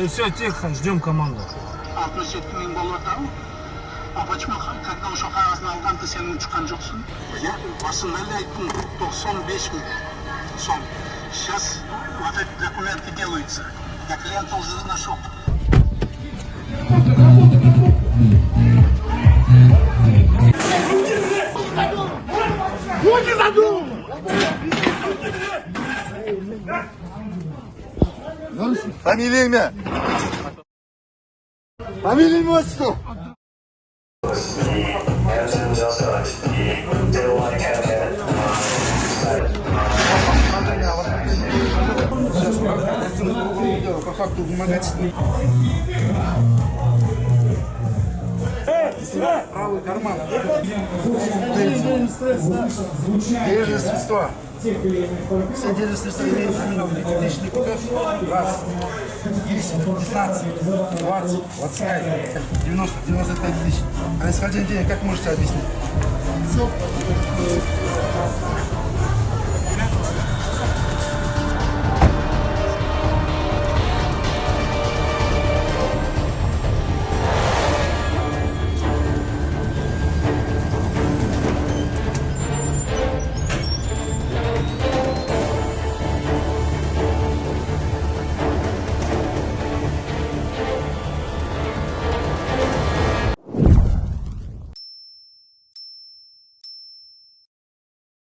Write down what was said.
Все, тихо, ждем команду. 67 000 доллар да? А почему, когда ошо кагазын алганда сен учкан жоксуң? Я басында эле айттым, 95 000 сом. Сейчас вот эти документы делаются. Я клиента уже нашел. Руки за дом! Фамилия, имя? Фамилия, имя, отчество? По факту вымогательный. Правый карман. Денежные средства. Все денежные средства имеют личный купеж. 20, 10, 15, 20, 25, 90, 95 тысяч. А исходя денег, как можете объяснить?